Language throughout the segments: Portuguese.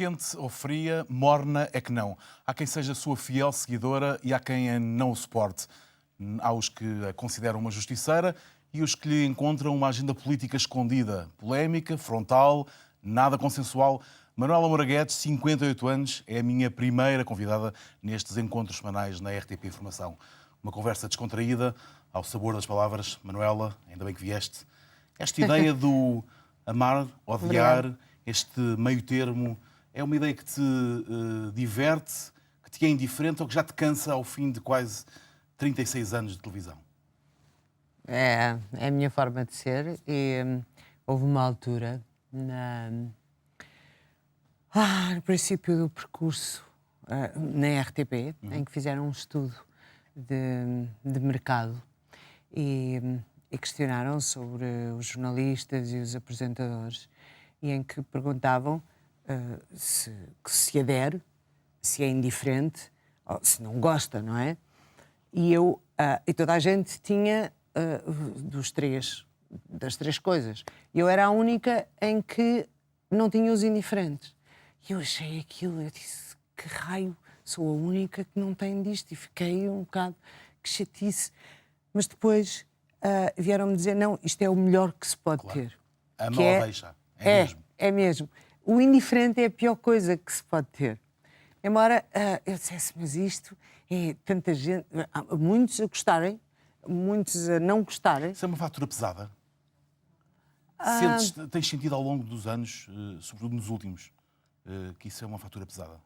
quente ou fria, morna é que não. Há quem seja sua fiel seguidora e há quem a não o suporte. Há os que a consideram uma justiceira e os que lhe encontram uma agenda política escondida, polémica, frontal, nada consensual. Manuela Moura Guedes, 58 anos, é a minha primeira convidada nestes encontros semanais na RTP Informação. Uma conversa descontraída, ao sabor das palavras. Manuela, ainda bem que vieste. Esta ideia do amar, odiar, este meio termo, é uma ideia que te diverte, que te é indiferente ou que já te cansa ao fim de quase 36 anos de televisão? É a minha forma de ser e houve uma altura no princípio do percurso na RTP, em que fizeram um estudo de mercado e questionaram sobre os jornalistas e os apresentadores e em que perguntavam se adere, se é indiferente, ou se não gosta, não é? E toda a gente tinha das três coisas. Eu era a única em que não tinha os indiferentes. E eu achei aquilo, eu disse, que raio, sou a única que não tem disto. E fiquei um bocado, que chatice. Mas depois vieram-me dizer, não, isto é o melhor que se pode ter. Ama ou deixa, é mesmo. É mesmo. O indiferente é a pior coisa que se pode ter. Embora eu dissesse, mas isto é tanta gente, muitos a gostarem, muitos a não gostarem. Isso é uma fatura pesada? Tens sentido ao longo dos anos, sobretudo nos últimos, que isso é uma fatura pesada?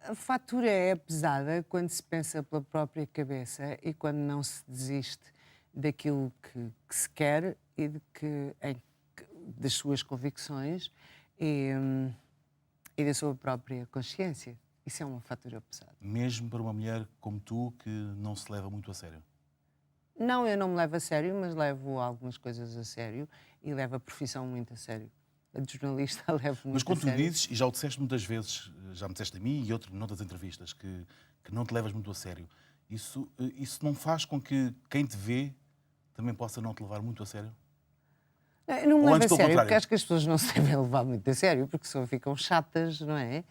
A fatura é pesada quando se pensa pela própria cabeça e quando não se desiste daquilo que se quer e das suas convicções e da sua própria consciência. Isso é uma fatura pesada. Mesmo para uma mulher como tu, que não se leva muito a sério? Não, eu não me levo a sério, mas levo algumas coisas a sério e levo a profissão muito a sério. A de jornalista levo muito a sério. Mas quando tu dizes, e já o disseste muitas vezes, já me disseste a mim e noutras entrevistas, que não te levas muito a sério, isso não faz com que quem te vê também possa não te levar muito a sério? Eu não me levo a sério, contrário? porque acho que as pessoas não se devem levar muito a sério, porque só ficam chatas, não é?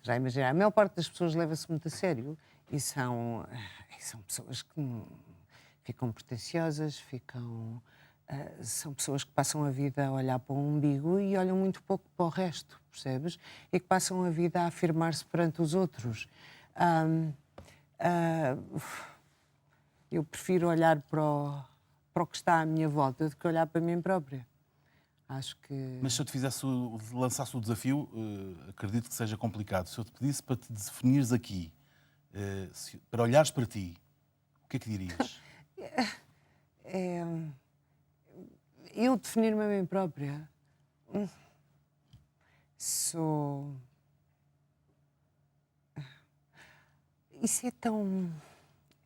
Já imagina, a maior parte das pessoas leva-se muito a sério e são pessoas que ficam pretenciosas, são pessoas que passam a vida a olhar para o umbigo e olham muito pouco para o resto, percebes? E que passam a vida a afirmar-se perante os outros. Eu prefiro olhar para o que está à minha volta do que olhar para mim própria. Acho que... Mas se eu te lançasse o desafio, acredito que seja complicado. Se eu te pedisse para te definires aqui, para olhares para ti, o que é que dirias? Eu definir-me a mim própria sou... Isso é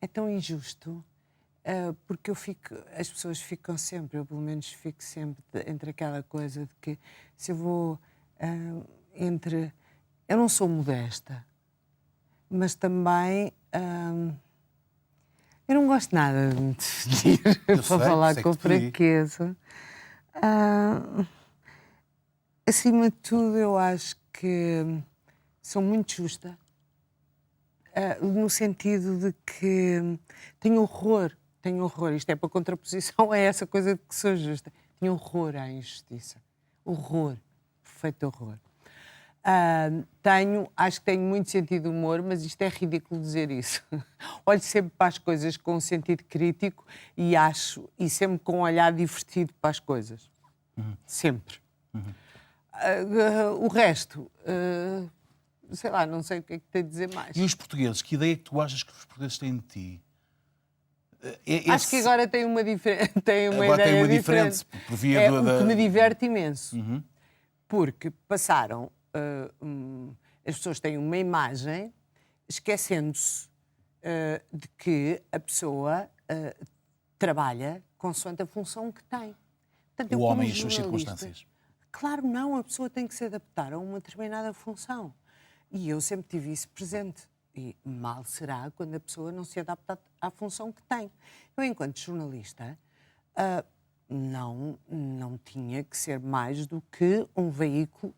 tão injusto, porque as pessoas ficam sempre, eu pelo menos fico sempre entre aquela coisa de que se eu vou eu não sou modesta, mas também eu não gosto nada de me definir para falar com fraqueza. Acima de tudo, eu acho que sou muito justa, no sentido de que tenho horror, isto é para contraposição a essa coisa de que sou justa, tenho horror à injustiça, horror, perfeito horror. Acho que tenho muito sentido de humor, mas isto é ridículo dizer isso. Olho sempre para as coisas com um sentido crítico e sempre com um olhar divertido para as coisas. Sempre. O resto, sei lá, não sei o que é que tenho a dizer mais. E os portugueses, que ideia é que tu achas que os portugueses têm de ti? Acho que agora tem uma ideia diferente. Por via o que me diverte imenso. Porque passaram... as pessoas têm uma imagem esquecendo-se de que a pessoa trabalha consoante a função que tem. Portanto, o homem e as suas circunstâncias. Claro, não. A pessoa tem que se adaptar a uma determinada função. E eu sempre tive isso presente. E mal será quando a pessoa não se adapta à função que tem. Eu, enquanto jornalista, não tinha que ser mais do que um veículo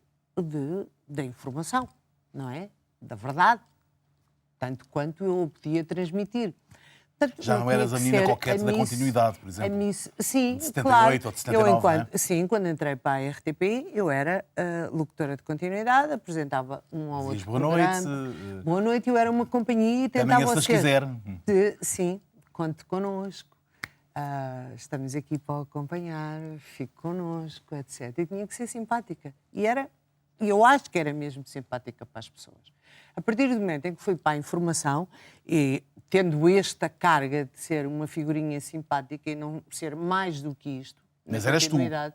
da informação, não é? Da verdade, tanto quanto eu podia transmitir. Portanto, Já não tinha eras a que menina ser coquete da Miss- continuidade, por exemplo. Sim, De 78 claro. ou de 79, não é? Sim, quando entrei para a RTP, eu era locutora de continuidade, apresentava um ou Dizias outro boa noite. programa. Boa noite, eu era uma companhia e Até amanhã, se tentava Deus ser... quiser. Sim, conte connosco. Estamos aqui para o acompanhar, fique connosco, etc. E tinha que ser simpática. E eu acho que era mesmo simpática para as pessoas. A partir do momento em que fui para a informação e tendo esta carga de ser uma figurinha simpática e não ser mais do que isto, na Mas eras tu. continuidade,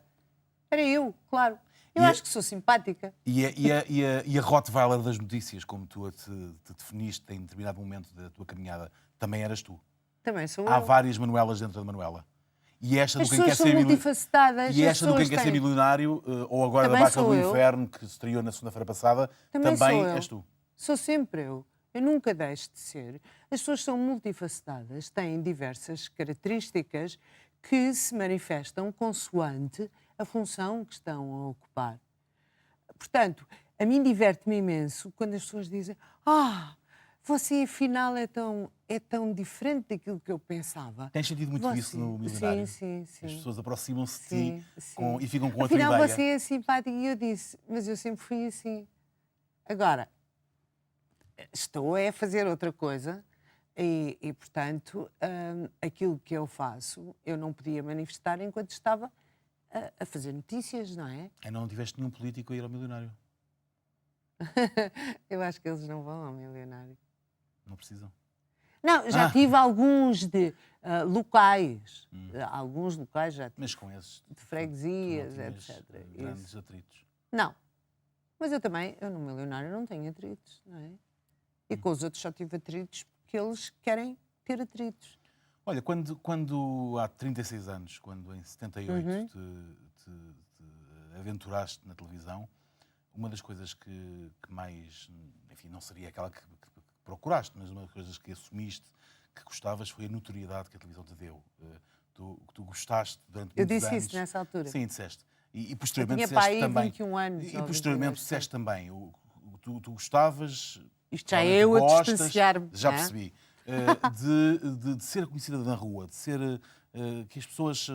era eu, claro. Eu E acho que sou simpática. E a Rottweiler das notícias, como tu te definiste em determinado momento da tua caminhada, também eras tu. Também sou Há eu. várias Manuelas dentro da Manuela. E esta As do Quem Quer pessoas são Ser multifacetadas. E as esta do Quem pessoas Quer Ser têm- Milionário, ou agora da Também Barca sou do eu. Inferno, que se estreou na segunda-feira passada, Também sou eu. és tu. Sou sempre eu. Eu nunca deixo de ser. As pessoas são multifacetadas, têm diversas características que se manifestam consoante a função que estão a ocupar. Portanto, a mim diverte-me imenso quando as pessoas dizem você afinal é tão diferente daquilo que eu pensava. Tens sentido muito isso no Milionário? Sim. As pessoas aproximam-se de Sim, ti sim. e ficam com outra Afinal, ideia. você é simpático. E eu disse, mas eu sempre fui assim. Agora, estou a fazer outra coisa e portanto, aquilo que eu faço, eu não podia manifestar enquanto estava a fazer notícias, não é? Não tiveste nenhum político a ir ao Milionário. Eu acho que eles não vão ao Milionário. Não precisam. Não, já tive alguns de locais. Alguns locais já tive. Mas com esses, De freguesias, tu não tinhas etc. grandes Isso. atritos. Não. Mas eu no Milionário não tenho atritos, não é? E com os outros só tive atritos porque eles querem ter atritos. Olha, quando há 36 anos, quando em 78 te aventuraste na televisão, uma das coisas que mais, enfim, não seria aquela que procuraste, mas uma das coisas que assumiste que gostavas foi a notoriedade que a televisão te deu. Tu gostaste durante Eu muitos disse anos. isso nessa altura. Sim, disseste. E Eu posteriormente tinha para disseste aí também. 21 anos. E ou posteriormente 22, disseste também. Tu gostavas. Isto já é provavelmente eu a gostas, distanciar-me. já não é? percebi. De ser conhecida na rua, de ser que as pessoas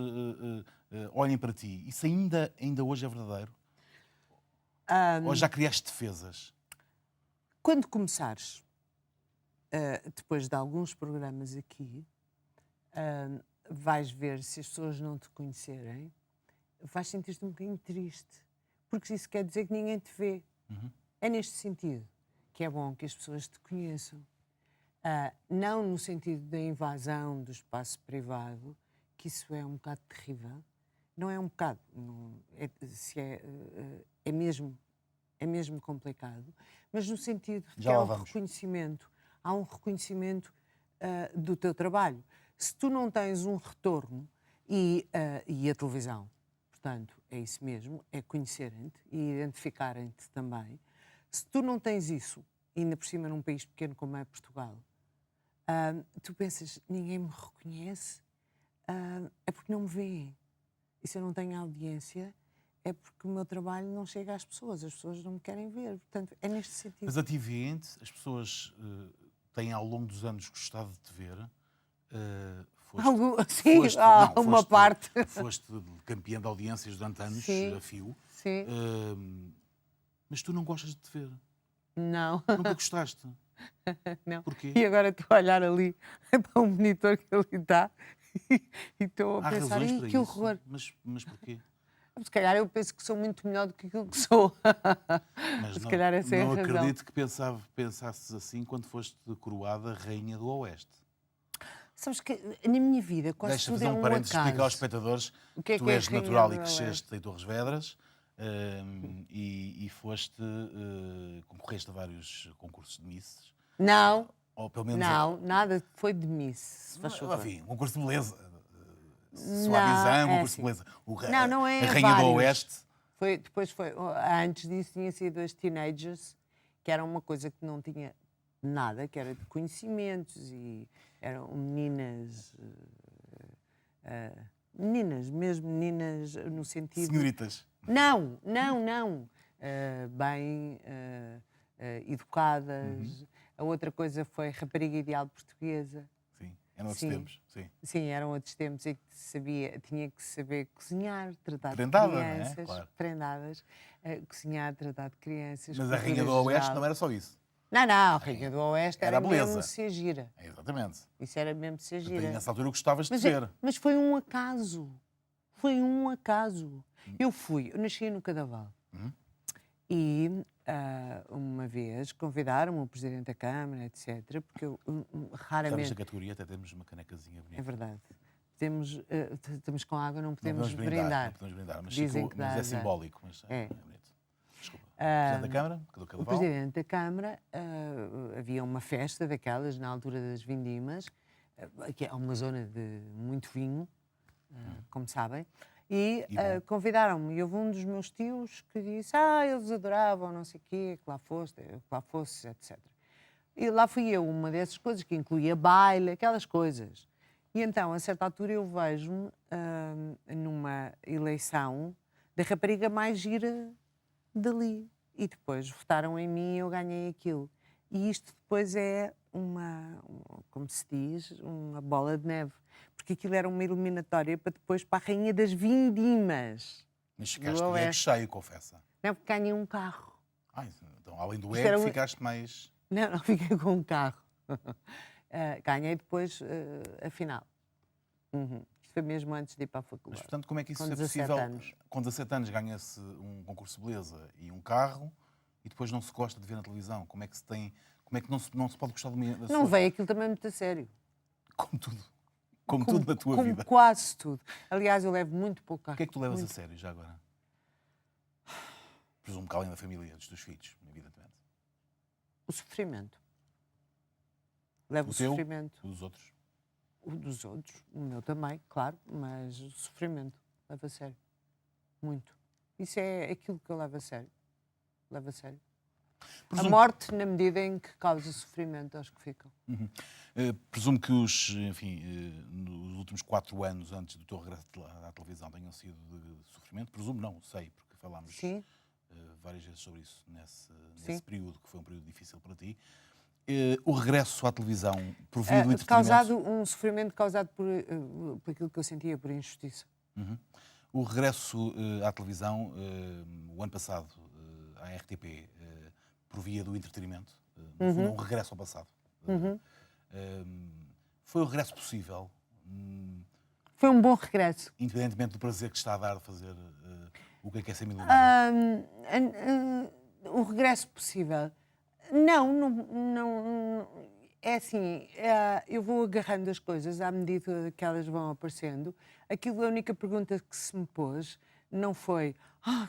olhem para ti. Isso ainda hoje é verdadeiro? Ou já criaste defesas? Quando começares, depois de alguns programas aqui, vais ver se as pessoas não te conhecerem, vais sentir-te um bocadinho triste. Porque isso quer dizer que ninguém te vê. É neste sentido que é bom que as pessoas te conheçam. Não no sentido da invasão do espaço privado, que isso é um bocado terrível. Não é um bocado, é mesmo complicado, mas no sentido de que há um reconhecimento. Há um reconhecimento do teu trabalho. Se tu não tens um retorno, e a televisão, portanto, é isso mesmo, é conhecerem-te e identificarem-te também. Se tu não tens isso, ainda por cima num país pequeno como é Portugal, tu pensas, ninguém me reconhece, é porque não me veem. E se eu não tenho audiência, é porque o meu trabalho não chega às pessoas não me querem ver. Portanto, é neste sentido. Mas a ti vêem-te, as pessoas têm ao longo dos anos gostado de te ver. Uma parte. Foste campeã de audiências durante anos, Sim, a fio. Sim. Mas tu não gostas de te ver. Não. Nunca gostaste. Não. Porquê? E agora estou a olhar ali para um monitor que ali está e estou a Há pensar, razões para que isso. horror. Mas porquê? Se calhar eu penso que sou muito melhor do que aquilo que sou. Mas Se calhar essa é a não razão. acredito que pensasses assim quando foste coroada Rainha do Oeste. Sabes que na minha vida quase Deixa tudo fazer é um parênteses, explicar aos acaso. espectadores O que é tu que é és Rainha natural do e Oeste? cresceste em Torres Vedras e foste, concorreste a vários concursos de Misses. Não, Ou pelo menos não, nada foi de Miss. Se faz favor. enfim, um concurso de beleza. Não, Suavizão, um é concurso de assim. beleza. Não é a Rainha vários. do Oeste. Depois foi. Antes disso tinha sido as Teenagers, que era uma coisa que não tinha nada, que era de conhecimentos e eram meninas. Meninas, mesmo meninas no sentido. Senhoritas. Não. bem educadas. A outra coisa foi rapariga ideal portuguesa. Sim, eram outros Sim. tempos. Sim. Sim, eram outros tempos em que tinha que saber cozinhar, tratar Prendada, de não é? crianças, Claro. prendadas, cozinhar, tratar de crianças. Mas a cultura Rainha do Oeste geral. não era só isso. Não, a Rainha do Oeste Era era a beleza. mesmo ser gira. Exatamente. Isso era mesmo ser Portanto, gira. nessa altura gostavas de Mas, ver. mas foi um acaso. Foi um acaso. Eu nasci no Cadaval. E uma vez convidaram-me o Presidente da Câmara, etc., porque eu Estamos raramente. na categoria, até temos uma canecazinha bonita. É verdade. Estamos com água, não Não podemos brindar. Não podemos brindar, mas, Dizem que dá mas é azar. simbólico. Mas É. bonito. Desculpa. O Presidente da Câmara, do O Cadaval. Presidente da Câmara, havia uma festa daquelas na altura das vindimas, que é uma zona de muito vinho, como sabem, e bom. convidaram-me. E houve um dos meus tios que disse: eles adoravam, não sei o quê, que lá fosse, etc. E lá fui eu, uma dessas coisas, que incluía baile, aquelas coisas. E então, a certa altura, eu vejo-me numa eleição da rapariga mais gira dali. E depois votaram em mim e eu ganhei aquilo. E isto depois é como se diz, uma bola de neve. Porque aquilo era uma eliminatória para a Rainha das Vindimas. Mas ficaste do de ego Oeste. cheio, confessa. Não, porque ganhei um carro. Então, além do Isto ego, era um- ficaste mais... Não fiquei com um carro. Ganhei depois a final. Isto foi mesmo antes de ir para a Mas, faculdade. portanto, como é que isso Com é 17 possível? anos. Com 17 anos ganha-se um concurso de beleza e um carro e depois não se gosta de ver na televisão. Como é que se tem... Como é que não se pode gostar de uma... Não veio aquilo também muito a sério. Como tudo. Como tudo na tua como vida. quase tudo. Aliás, eu levo muito pouco carro. O que é que tu levas muito. a sério já agora? Presumo que além da família, dos teus filhos, evidentemente. O sofrimento. Levo o teu, sofrimento. o dos outros. O dos outros, o meu também, claro, mas o sofrimento levo a sério. Muito. Isso é aquilo que eu levo a sério. Levo a sério. A morte na medida em que causa sofrimento aos que ficam. Presumo que nos últimos 4 anos antes do teu regresso à televisão tenham sido de sofrimento. Presumo não, sei, porque falámos Sim. várias vezes sobre isso nesse Sim. período, que foi um período difícil para ti. O regresso à televisão provido de Causado um sofrimento causado por aquilo que eu sentia, por injustiça. O regresso à televisão, o ano passado, à RTP, provia do entretenimento, no fundo, um regresso ao passado. Foi o regresso possível, Foi um bom regresso. independentemente do prazer que te está a dar de fazer o que é ser milionário. O regresso possível. Não. É assim, eu vou agarrando as coisas à medida que elas vão aparecendo. A única pergunta que se me pôs não foi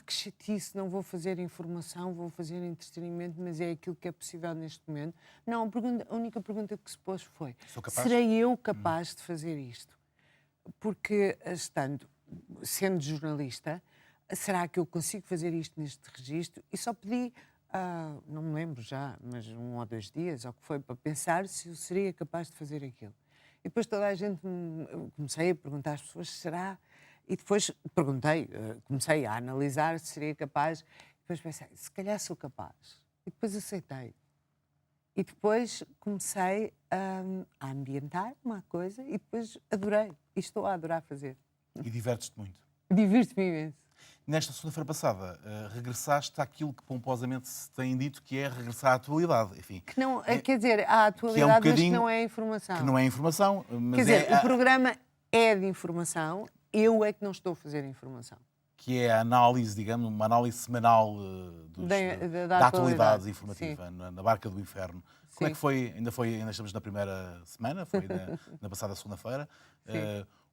que chatice, não vou fazer informação, vou fazer entretenimento, mas é aquilo que é possível neste momento. Não, a única pergunta que se pôs foi: Sou capaz? serei eu capaz de fazer isto? Porque, sendo jornalista, será que eu consigo fazer isto neste registro? E só pedi, não me lembro já, mas 1 ou 2 dias, ou que foi, para pensar se eu seria capaz de fazer aquilo. E depois toda a gente, comecei a perguntar às pessoas, será? E depois comecei a analisar se seria capaz. E depois pensei, se calhar sou capaz. E depois aceitei. E depois comecei a ambientar uma coisa e depois adorei. E estou a adorar fazer. E divertes-te muito. Divirto-me imenso. Nesta segunda-feira passada, regressaste àquilo que pomposamente se tem dito que é regressar à atualidade. Enfim, Que não, quer dizer, há atualidade, mas que bocadinho- não é informação. que não é informação, mas Quer dizer, é o programa é de informação, eu é que não estou a fazer informação. que é a análise, digamos, uma análise semanal da atualidade informativa na Barca do Inferno. Como é que foi? Ainda estamos na primeira semana, foi na passada segunda-feira.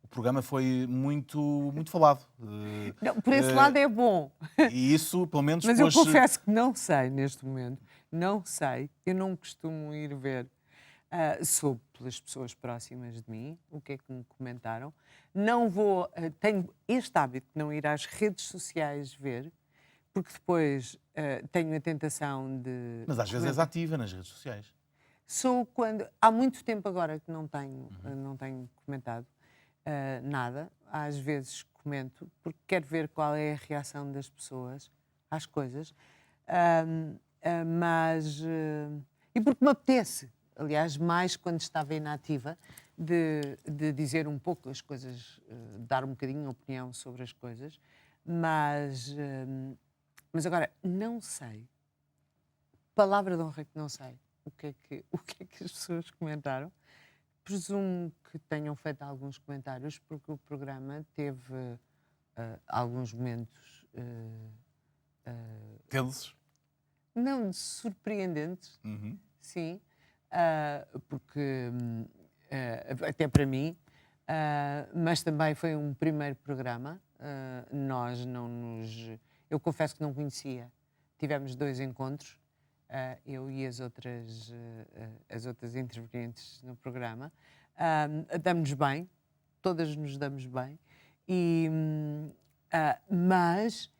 O programa foi muito falado. Não, por esse lado é bom. E isso, pelo menos, Mas eu confesso que não sei neste momento. Não sei. Eu não costumo ir ver. Soube pelas pessoas próximas de mim o que é que me comentaram. Não vou. Tenho este hábito de não ir às redes sociais ver, porque depois tenho a tentação de. Mas às vezes és ativa nas redes sociais. Sou quando. Há muito tempo agora que não tenho comentado nada. Às vezes comento, porque quero ver qual é a reação das pessoas às coisas. E porque me apetece, aliás, mais quando estava inativa, de dizer um pouco as coisas, dar um bocadinho de opinião sobre as coisas, mas agora não sei, palavra de honra que não sei o que é que as pessoas comentaram. Presumo que tenham feito alguns comentários, porque o programa teve alguns momentos Tensos? não surpreendentes, sim, porque até para mim, mas também foi um primeiro programa. Nós não nos. Eu confesso que não conhecia. Tivemos 2 encontros, eu e as outras intervenientes no programa. Damos-nos bem, todas nos damos bem, mas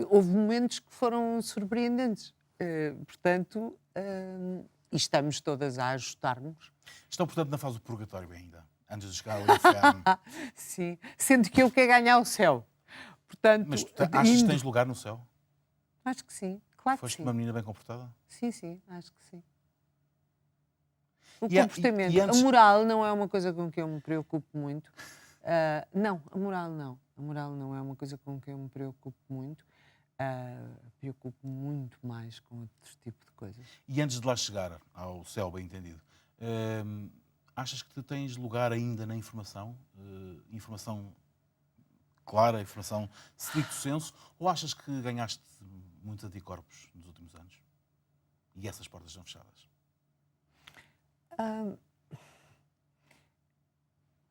houve momentos que foram surpreendentes. Portanto, e estamos todas a ajustar-nos. Estão, portanto, na fase do purgatório ainda, antes de chegar ao inferno. Sim, sendo que eu quero ganhar o céu. Portanto, Mas achas que tens lugar no céu? Acho que sim, claro que Foste sim. uma menina bem comportada? Sim, acho que sim. O E comportamento, e antes- a moral não é uma coisa com que eu me preocupo muito. Não, a moral não. A moral não é uma coisa com que eu me preocupo muito. Preocupo muito mais com outro tipo de coisas. E antes de lá chegar ao céu, bem entendido, achas que tens lugar ainda na informação? Informação clara, informação stricto senso? Ou achas que ganhaste muitos anticorpos nos últimos anos? E essas portas estão fechadas?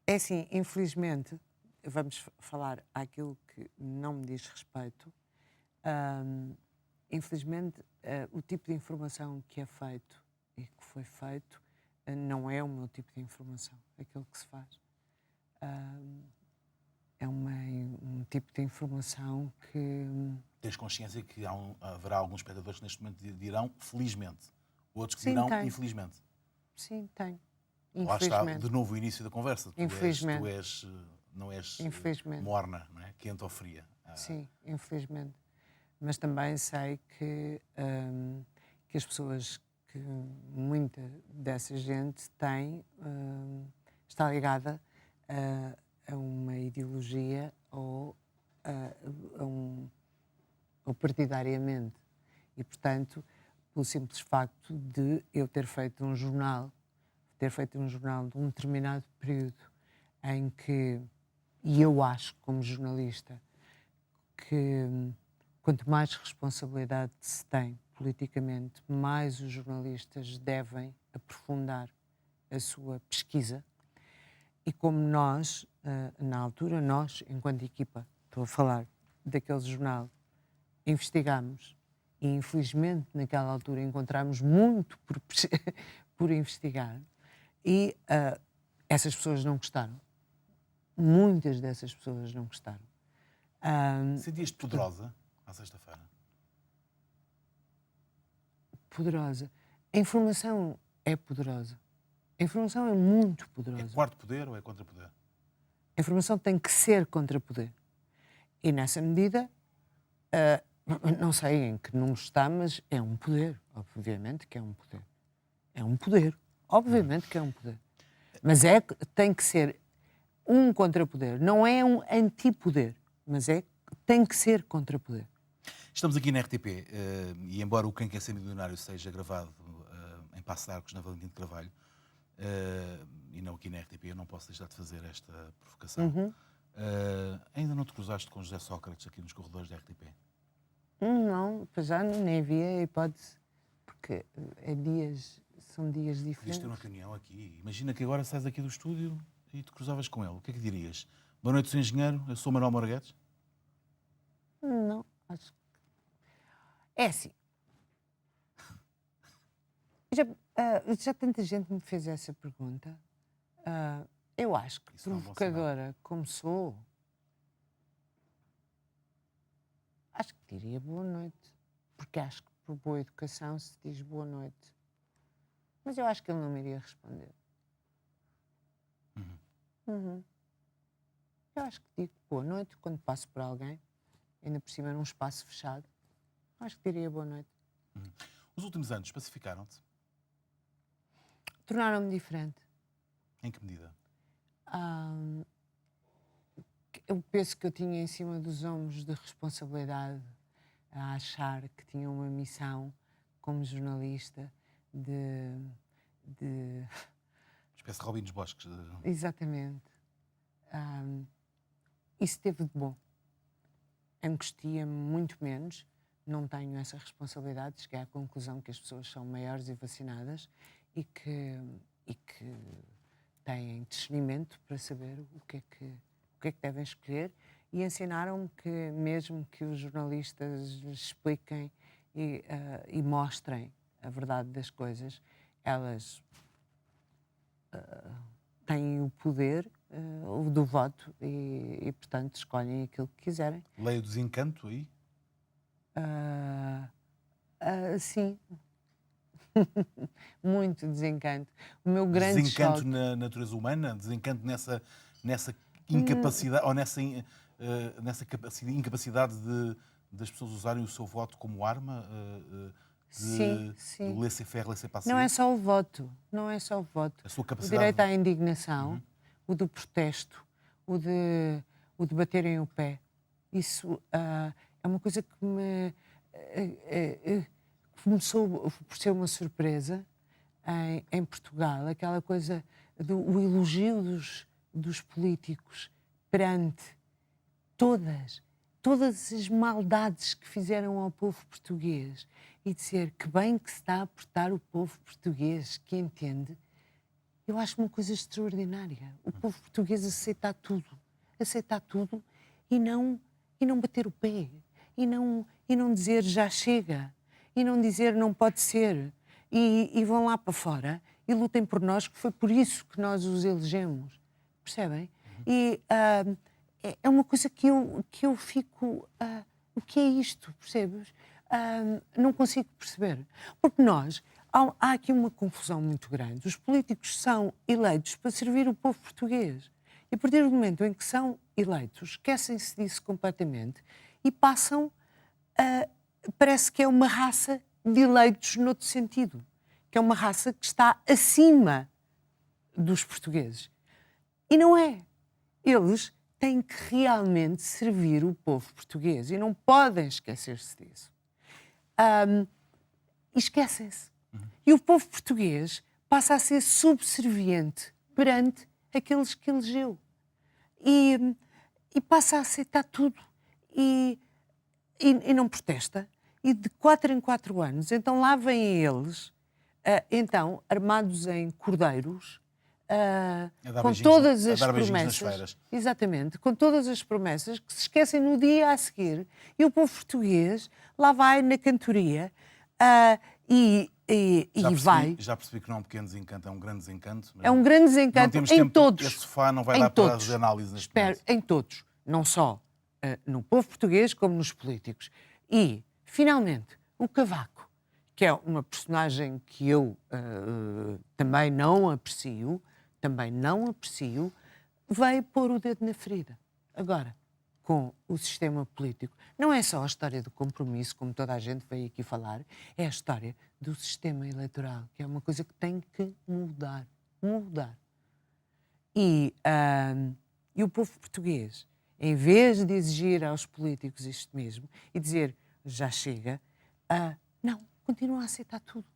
É assim, infelizmente, vamos falar àquilo que não me diz respeito. Infelizmente, o tipo de informação que é feito e que foi feito não é o meu tipo de informação, aquilo que se faz. É um tipo de informação que... Tens consciência que haverá alguns espectadores que neste momento dirão felizmente, outros que Sim, dirão tenho. infelizmente. Sim, tenho. Lá está Infelizmente. de novo o início da conversa. Infelizmente. Não és Infelizmente. morna, não é? Quente ou fria. Sim, infelizmente. Mas também sei que as pessoas, que muita dessa gente tem, está ligada a uma ideologia ou partidariamente. E, portanto, pelo simples facto de eu ter feito um jornal de um determinado período em que, e eu acho, como jornalista, que quanto mais responsabilidade se tem politicamente, mais os jornalistas devem aprofundar a sua pesquisa. E como nós, na altura, nós, enquanto equipa, estou a falar daquele jornal, investigámos e, infelizmente, naquela altura encontramos muito por investigar e essas pessoas não gostaram. Muitas dessas pessoas não gostaram. Sentias-te poderosa à sexta-feira? Poderosa. A informação é poderosa. A informação é muito É poderosa. quarto poder ou é contra-poder? A informação tem que ser contra-poder. E nessa medida, não sei em que número está, mas é um poder. Obviamente que é um poder. É um poder. Obviamente que é um poder. Mas tem que ser um contra-poder. Não é um antipoder, mas tem que ser contra-poder. Estamos aqui na RTP e embora o Quem Quer Ser Milionário seja gravado em Paços de Arcos, na Valentim de Carvalho, e não aqui na RTP, eu não posso deixar de fazer esta provocação. Ainda não te cruzaste com José Sócrates aqui nos corredores da RTP? Não, para já nem havia hipótese, porque são dias Podias diferentes. ter uma reunião aqui. Imagina que agora sais aqui do estúdio e te cruzavas com ele. O que é que dirias? Boa noite, Sr. Engenheiro. Eu sou Manuel Moraguetes. Não, acho que... É assim. Já tanta gente me fez essa pergunta. Eu acho que, Isso não é um bom provocadora como sou, acho que diria boa noite. Porque acho que por boa educação se diz boa noite. Mas eu acho que ele não me iria responder. Eu acho que digo boa noite quando passo por alguém, ainda por cima num espaço fechado. Acho que diria boa noite. Os últimos anos pacificaram-te? Tornaram-me diferente. Em que medida? O peso que eu tinha em cima dos ombros de responsabilidade, a achar que tinha uma missão como jornalista de Uma espécie de Robin dos Bosques. exatamente. Isso teve de bom. Angustia-me muito menos, não tenho essa responsabilidade, cheguei à conclusão que as pessoas são maiores e vacinadas e que têm discernimento para saber o que é que devem escolher, e ensinaram-me que mesmo que os jornalistas expliquem e mostrem a verdade das coisas, elas têm o poder do voto e, portanto, escolhem aquilo que quiserem. Lei do desencanto aí? Sim. Muito desencanto. O meu grande Desencanto choque... na natureza humana? Desencanto nessa incapacidade, ou nessa incapacidade das pessoas usarem o seu voto como arma? Sim. Do laissez-faire, laissez-passer? Não é só o voto, não é só o voto. A sua O capacidade... direito à indignação, o do protesto, o de baterem o pé. Isso é uma coisa que me começou por ser uma surpresa em Portugal, aquela coisa do elogio dos políticos perante todas as maldades que fizeram ao povo português, e dizer que bem que se está a portar o povo português, que entende. Eu acho uma coisa extraordinária. O povo português aceitar tudo e não bater o pé, e não dizer já chega, e não dizer não pode ser, e vão lá para fora e lutem por nós, que foi por isso que nós os elegemos. Percebem? E é uma coisa que eu fico... o que é isto? Percebes? Não consigo perceber. Porque há aqui uma confusão muito grande. Os políticos são eleitos para servir o povo português. E a partir do momento em que são eleitos, esquecem-se disso completamente e passam parece que é uma raça de eleitos noutro sentido. Que é uma raça que está acima dos portugueses. E não é. Eles têm que realmente servir o povo português e não podem esquecer-se disso. E esquecem-se. E o povo português passa a ser subserviente perante aqueles que elegeu. E passa a aceitar tudo. E não protesta. E de 4 em 4 anos, então lá vêm eles, então, armados em cordeiros, com todas as promessas, exatamente, com todas as promessas, que se esquecem no dia a seguir, e o povo português lá vai na cantoria vai. Já percebi que não é um pequeno desencanto, é um grande desencanto. É um grande desencanto em todos. Esse sofá não vai dar para as análises neste momento. Em todos, não só no povo português como nos políticos. E, finalmente, o Cavaco, que é uma personagem que eu também não aprecio, veio pôr o dedo na ferida. Agora, com o sistema político, não é só a história do compromisso, como toda a gente veio aqui falar, é a história do sistema eleitoral, que é uma coisa que tem que mudar. E o povo português, em vez de exigir aos políticos isto mesmo e dizer já chega, não, continua a aceitar tudo.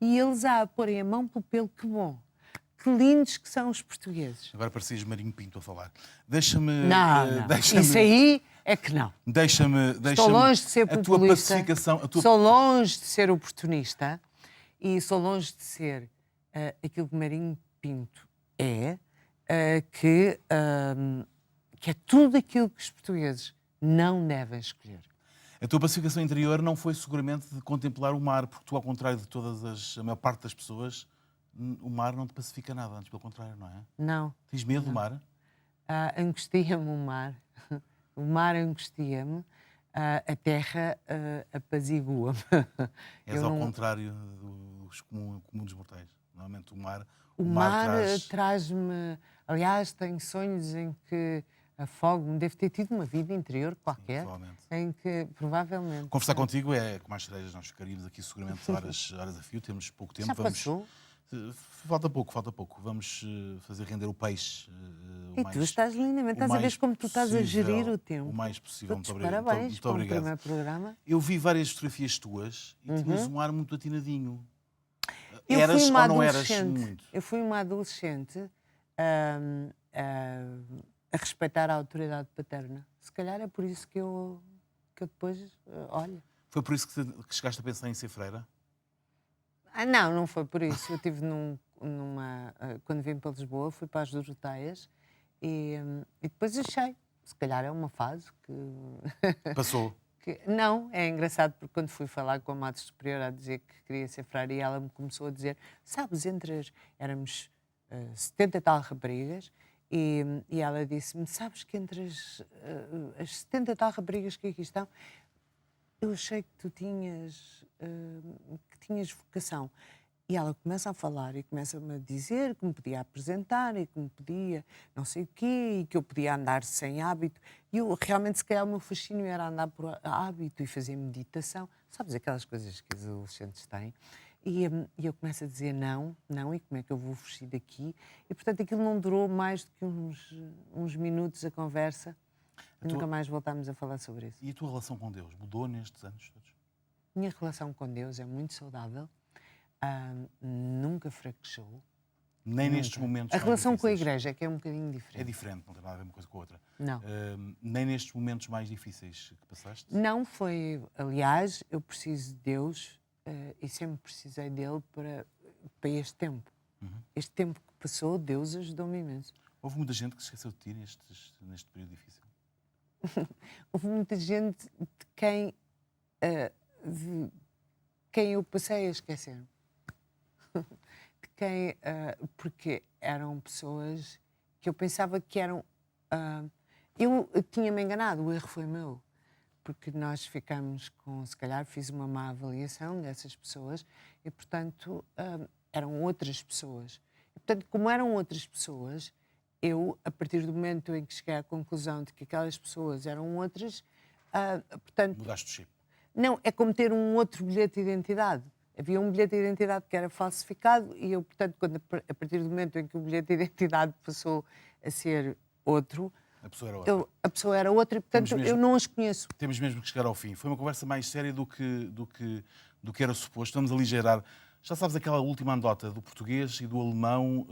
E eles a porem a mão pelo pelo, que bom. Que lindos que são os portugueses. Agora parecias Marinho Pinto a falar. Deixa-me... Não. Isso aí é que não. Estou longe de ser populista. Sou longe de ser oportunista e sou longe de ser aquilo que Marinho Pinto que é tudo aquilo que os portugueses não devem escolher. A tua pacificação interior não foi seguramente de contemplar o mar, porque tu, ao contrário de a maior parte das pessoas, o mar não te pacifica nada, antes pelo contrário, não é? Não. Tens medo do mar? Angustia-me o mar. O mar angustia-me. A terra apazigua-me. És ao contrário dos comuns mortais. Normalmente o mar traz-me... Aliás, tenho sonhos em que afogo-me. Devo ter tido uma vida interior qualquer, provavelmente. em que, provavelmente... Conversar contigo é com mais cerejas, nós ficaríamos aqui seguramente horas a fio, temos pouco tempo. Já passou? Falta pouco. Vamos fazer render o peixe. E tu estás lindamente, estás a ver como tu estás a gerir o tempo. O mais possível. Muito Muito obrigado. parabéns Muito para o obrigado. primeiro programa. Eu vi várias fotografias tuas e tinhas um ar muito atinadinho. Eu Eras fui uma ou não eras adolescente. muito? Eu fui uma adolescente a respeitar a autoridade paterna. Se calhar é por isso que eu depois, olha... Foi por isso que chegaste a pensar em ser freira? Não foi por isso. Eu estive quando vim para Lisboa, fui para as Doroteias e depois achei, se calhar é uma fase que... Passou. Não, é engraçado porque quando fui falar com a Madre Superior a dizer que queria ser freira e ela me começou a dizer, sabes, éramos 70 e tal raparigas e ela disse-me, sabes que entre as 70 e tal raparigas que aqui estão, eu achei que tu tinhas vocação. E ela começa a falar e começa-me a dizer que me podia apresentar e que me podia não sei o quê e que eu podia andar sem hábito. E eu realmente, se calhar, o meu fascínio era andar por hábito e fazer meditação. Sabes, aquelas coisas que os adolescentes têm. E eu começo a dizer não, e como é que eu vou fugir daqui? E, portanto, aquilo não durou mais do que uns minutos a conversa. Nunca mais voltámos a falar sobre isso. E a tua relação com Deus mudou nestes anos todos? Minha relação com Deus é muito saudável. Nunca fraquejou. Nem Nunca. nestes momentos A mais relação com a difíceis? igreja é que é um bocadinho diferente. É diferente, não tem nada a ver uma coisa com a outra. Não. Nem nestes momentos mais difíceis que passaste? Não foi... Aliás, eu preciso de Deus e sempre precisei dele para este tempo. Este tempo que passou, Deus ajudou-me imenso. Houve muita gente que se esqueceu de ti neste período difícil? Houve muita gente de quem eu passei a esquecer. De quem, porque eram pessoas que eu pensava que eram... eu tinha-me enganado, o erro foi meu. Porque nós ficamos com, se calhar, fiz uma má avaliação dessas pessoas e, portanto, eram outras pessoas. E, portanto, como eram outras pessoas, eu, a partir do momento em que cheguei à conclusão de que aquelas pessoas eram outras, portanto... Mudaste o chip? Não, é como ter um outro bilhete de identidade. Havia um bilhete de identidade que era falsificado e eu, portanto, a partir do momento em que o bilhete de identidade passou a ser outro, a pessoa era outra. A pessoa era outra e, portanto, eu não as conheço. Temos mesmo que chegar ao fim. Foi uma conversa mais séria do que era suposto. Vamos aligeirar. Já sabes aquela última anedota do português e do alemão...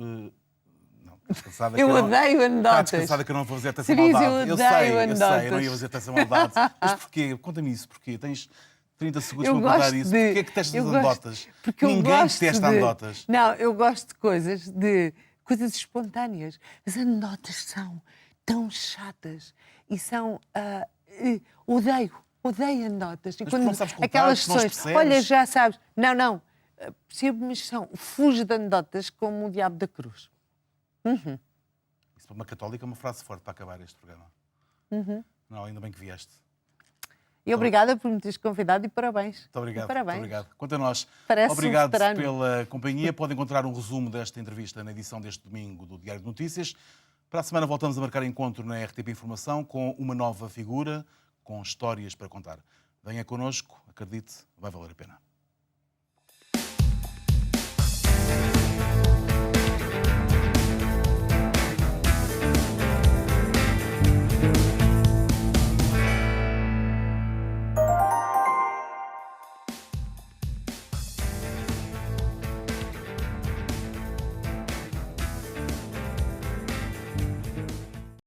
Eu odeio anedotas. Está descansada que eu não vou fazer-te essa Cerise, maldade. eu odeio eu não ia fazer-te essa maldade. Mas porquê? Conta-me isso. Porquê? Tens 30 segundos para contar isso. Porquê é que testas anedotas? Porque ninguém testa anedotas. Não, eu gosto de coisas espontâneas. As anedotas são tão chatas e são... odeio anedotas. E mas quando não sabes contar, aquelas não as sessões, percebes. olha, já sabes... Não. Percebo, mas são... Fujo de anedotas como o diabo da cruz. Isso para uma católica é uma frase forte para acabar este programa. Não, ainda bem que vieste. E obrigada por me teres convidado e parabéns. Muito obrigado. Parabéns. Muito obrigado. Quanto a nós, Parece obrigado veterano. pela companhia. Podem encontrar um resumo desta entrevista na edição deste domingo do Diário de Notícias. Para a semana voltamos a marcar encontro na RTP Informação com uma nova figura, com histórias para contar. Venha connosco, acredite, vai valer a pena.